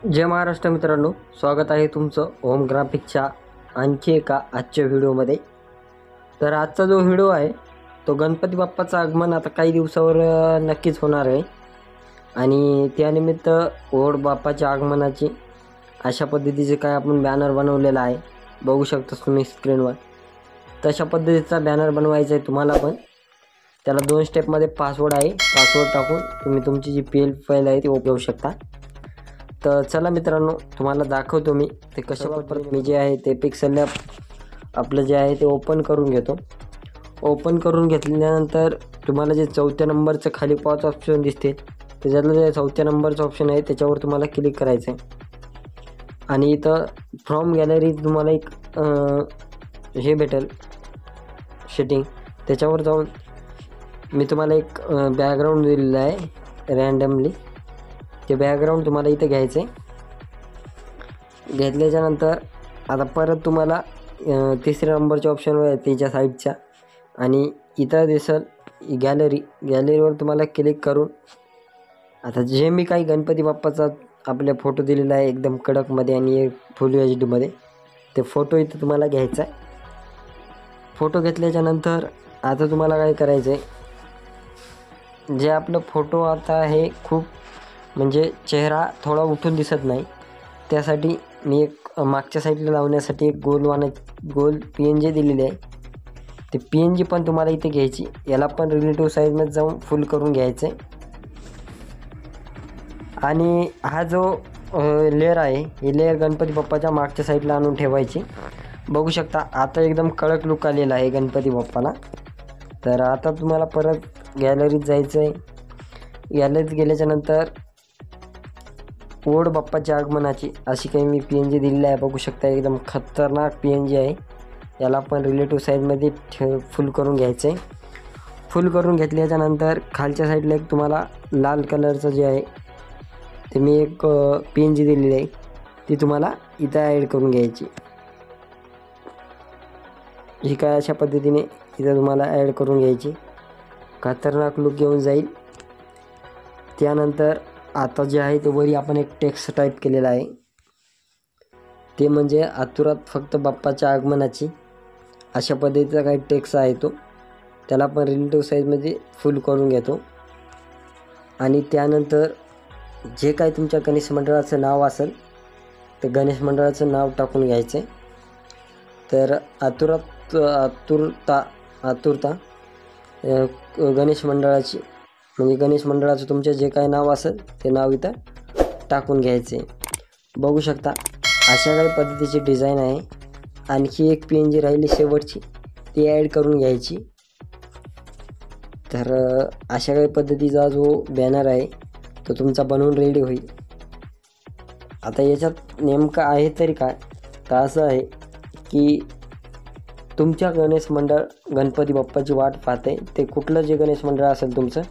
जय महाराष्ट्र मित्रांनो, स्वागत आहे तुमचं होम ग्राफिकच्या आणखी एका आजच्या व्हिडिओमध्ये। तर आजचा जो व्हिडिओ आहे तो गणपती बाप्पाचं आगमन आता काही दिवसावर नक्कीच होणार आहे आणि त्यानिमित्त ओढ बाप्पाच्या आगमनाची अशा पद्धतीचे काय आपण बॅनर बनवलेला आहे, बघू शकता तुम्ही स्क्रीनवर। तशा पद्धतीचा बॅनर बनवायचा आहे तुम्हाला पण। त्याला 2 स्टेपमध्ये पासवर्ड आहे, पासवर्ड टाकून तुम्ही तुमची जी PL फाईल आहे ती ओपन करू शकता। तर चला मित्रांनो, तुम्हाला दाखवतो मी ते कशा परत मी जे आहे ते पिक्सेल लॅब आपलं जे आहे ते ओपन करून घेतो। ओपन करून घेतल्यानंतर तुम्हाला जे 4थ्या नंबरचं खाली पॉज ऑप्शन दिसते, त्याच्यातलं जे 4थ्या नंबरचं ऑप्शन आहे त्याच्यावर तुम्हाला क्लिक करायचं आहे आणि इथं फ्रॉम गॅलरी तुम्हाला एक हे भेटेल सेटिंग, त्याच्यावर जाऊन मी तुम्हाला एक बॅकग्राऊंड दिलेलं आहे रँडमली। ते बॅकग्राऊंड तुम्हाला इथे घ्यायचं आहे। घेतल्याच्यानंतर आता परत तुम्हाला 3ऱ्या नंबरच्या ऑप्शनवर आहे त्याच्या साईडच्या आणि इथं दिसेल गॅलरीवर तुम्हाला क्लिक करून आता जे मी काही गणपती बाप्पाचा आपल्या फोटो दिलेला आहे एकदम कडकमध्ये आणि फुल HD मध्ये, ते फोटो इथं तुम्हाला घ्यायचा आहे। फोटो घेतल्याच्यानंतर आता तुम्हाला काय करायचं आहे, जे आपलं फोटो आता हे खूप म्हणजे चेहरा थोडा उठून दिसत नाही, त्यासाठी मी एक मागच्या साईडला लावण्यासाठी एक गोल PNG दिलेली आहे। ते PNG पण तुम्हाला इथे घ्यायची, याला पण रिलेटिव्ह साईजमध्ये जाऊन फुल करून घ्यायचं आहे। आणि हा जो लेअर आहे ही लेअर गणपती बाप्पाच्या मागच्या साईडला आणून ठेवायची। बघू शकता आता एकदम कडक लुक आलेला आहे गणपती बाप्पाला। तर आता तुम्हाला परत गॅलरीत जायचं आहे। गॅलरीत गेल्याच्यानंतर ओढ बाप्पाच्या आगमनाची अशी काही मी PNG दिलेली आहे, बघू शकता एकदम खतरनाक PNG आहे। याला पण रिलेटिव्ह साईजमध्ये फुल करून घ्यायचं आहे। फुल करून घेतल्याच्यानंतर खालच्या साईडला एक तुम्हाला लाल कलरचं जे आहे ते मी एक PNG दिलेली आहे, ती तुम्हाला इथं ॲड करून घ्यायची। ही काय अशा पद्धतीने इथं तुम्हाला ॲड करून घ्यायची, खतरनाक लुक येऊन जाईल। त्यानंतर आता जे आहे ते वरी आपण एक टेक्स्ट टाईप केलेला आहे, ते म्हणजे आतुरात फक्त बाप्पाच्या आगमनाची अशा पद्धतीचा काही टेक्स्ट आहे तो, त्याला पण रिलेटिव्ह साईजमध्ये फुल करून घेतो। आणि त्यानंतर जे काही तुमच्या गणेश मंडळाचं नाव असेल ते गणेश मंडळाचं नाव टाकून घ्यायचं आहे। तर आतुरता गणेश मंडळाची म्हणजे गणेश मंडळाचं तुमचं जे काही नाव असेल ते नाव इथं टाकून घ्यायचे। बघू शकता अशा काही पद्धतीची डिझाईन आहे। आणखी एक PNG राहिली शेवटची, ती ॲड करून घ्यायची। तर अशा काही पद्धतीचा जो बॅनर आहे तो तुमचा बनवून रेडी होईल। आता याच्यात नेमकं आहे तरी काय, तर असं आहे की तुमच्या गणेश मंडळ गणपती बाप्पाची वाट पाहते, ते कुठलं जे गणेश मंडळ असेल तुमचं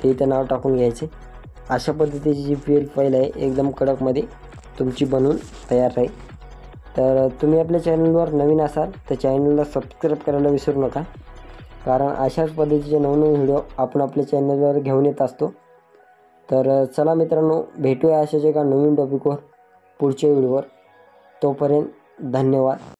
ते इथं नाव टाकून घ्यायचे। अशा पद्धतीची जी PL फाईल आहे एकदम कडकमध्ये तुमची बनवून तयार राहील। तर तुम्ही आपल्या चॅनलवर नवीन असाल तर चॅनलला सबस्क्राईब करायला विसरू नका, कारण अशाच पद्धतीचे नवनवीन व्हिडिओ आपण आपल्या चॅनलवर घेऊन येत असतो। तर चला मित्रांनो, भेटूया अशाच एका नवीन टॉपिकवर पुढच्या व्हिडिओवर। तोपर्यंत धन्यवाद।